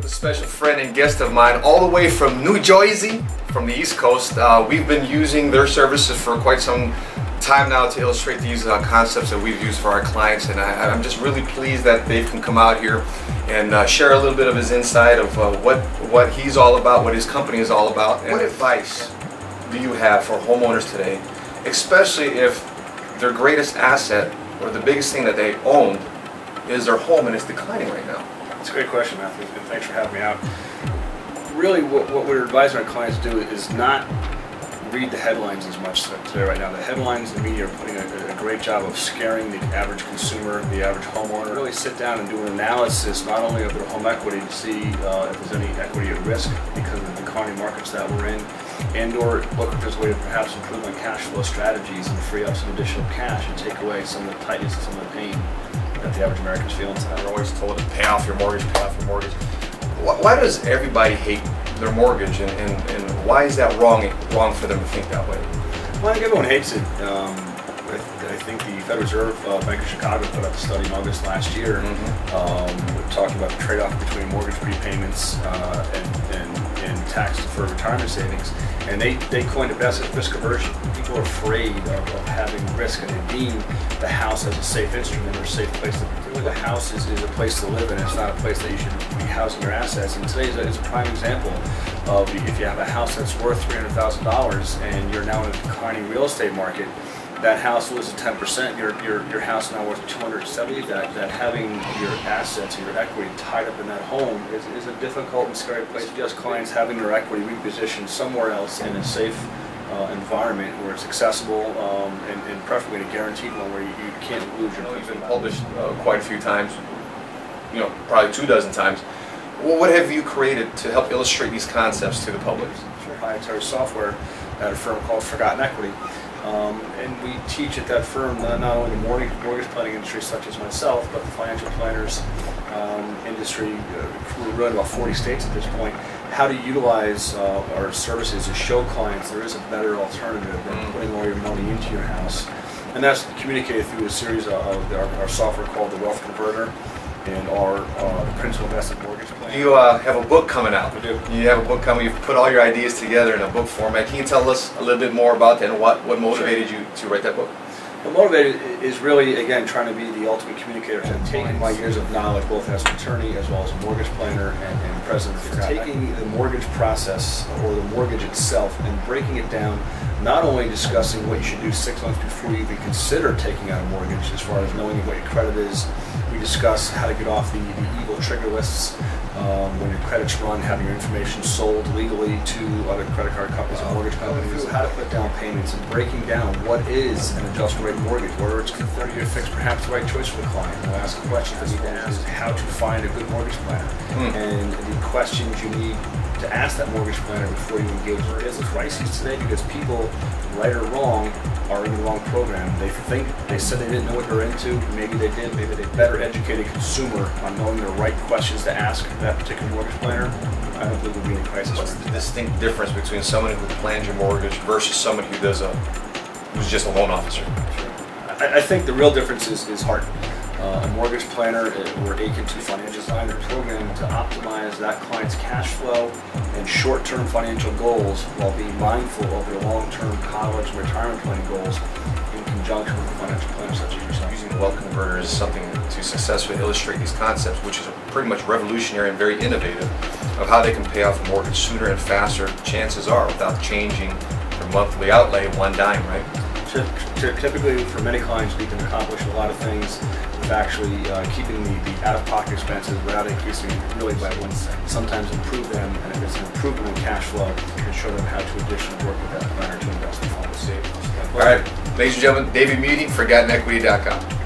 with a special friend and guest of mine all the way from New Jersey, from the East Coast. We've been using their services for quite some time now to illustrate these concepts that we've used for our clients, and I'm just really pleased that Dave can come out here and share a little bit of his insight of what he's all about, what his company is all about. And what advice do you have for homeowners today, especially if their greatest asset or the biggest thing that they own is their home and it's declining right now? That's a great question, Matthew, and thanks for having me out. Really, what we're advising our clients to do is not read the headlines as much today right now. The headlines in the media are putting a great job of scaring the average consumer, the average homeowner. Really sit down and do an analysis not only of their home equity to see if there's any equity at risk because of the declining markets that we're in, and or look if there's a way to perhaps improve on cash flow strategies and free up some additional cash and take away some of the tightness and some of the pain that the average American's feeling today. We're always told to pay off your mortgage, pay off your mortgage. Why does everybody hate their mortgage, and why is that wrong for them to think that way? Well, I think everyone hates it. I think the Federal Reserve Bank of Chicago put out a study in August last year talking about the trade-off between mortgage prepayments and tax-deferred retirement savings. And they coined it best as risk aversion. People are afraid of having risk, and they deem the house as a safe instrument or a safe place to live. The house is a place to live, and it's not a place that you should be housing your assets. And today is a prime example of if you have a house that's worth $300,000 and you're now in a declining real estate market, that house loses 10%, your house now worth $270,000. That having your assets or your equity tied up in that home is a difficult and scary place. Just clients having their equity repositioned somewhere else in a safe environment where it's accessible and preferably a guaranteed one where you can't lose your. It's been published quite a few times, probably 24 times. Well, what have you created to help illustrate these concepts to the public? Proprietary software at a firm called Forgotten Equity. And we teach at that firm not only the mortgage planning industry such as myself, but the financial planners industry. We're running about 40 states at this point. How to utilize our services to show clients there is a better alternative than putting all your money into your house. And that's communicated through a series of our software called the Wealth Converter and our Principal Investment Mortgage Plan. You have a book coming out. We do. You have a book coming. You've put all your ideas together in a book format. Can you tell us a little bit more about that and what motivated you to write that book? What motivated is really, again, trying to be the ultimate communicator. So taking my years of knowledge, both as an attorney as well as a mortgage planner and president of Forgotten Equity, taking the mortgage process or the mortgage itself and breaking it down, not only discussing what you should do 6 months before you even consider taking out a mortgage as far as knowing what your credit is. We discuss how to get off the evil trigger lists when your credit's run, having your information sold legally to other credit card companies and mortgage companies, how to put down payments, and breaking down what is an adjustable rate mortgage, whether it's a 30-year fix, perhaps the right choice for the client. We'll ask questions that you need to ask, how to find a good mortgage planner, and the questions you need to ask that mortgage planner before you engage. It's a crisis today because people, right or wrong, are in the wrong program. They said they didn't know what they're into. Maybe they did. Maybe they better educate a consumer on knowing the right questions to ask that particular mortgage planner. I don't believe we'll be in a crisis. What's the distinct difference between someone who plans your mortgage versus somebody who's just a loan officer? I think the real difference is heart. A mortgage planner, we're akin to financial designer program to optimize that client's cash flow and short-term financial goals while being mindful of their long-term college and retirement planning goals in conjunction with the financial planners such as yourself. Using the Wealth Converter is something to successfully illustrate these concepts, which is pretty much revolutionary and very innovative, of how they can pay off a mortgage sooner and faster, chances are, without changing their monthly outlay one dime, right? Typically, for many clients, we can accomplish a lot of things with actually keeping the out-of-pocket expenses without increasing really by 1 cent. Sometimes improve them, and if it's an improvement in cash flow, you can show them how to additionally work with that planner to invest in funds. All right, ladies and gentlemen, Dave Muti, ForgottenEquity.com.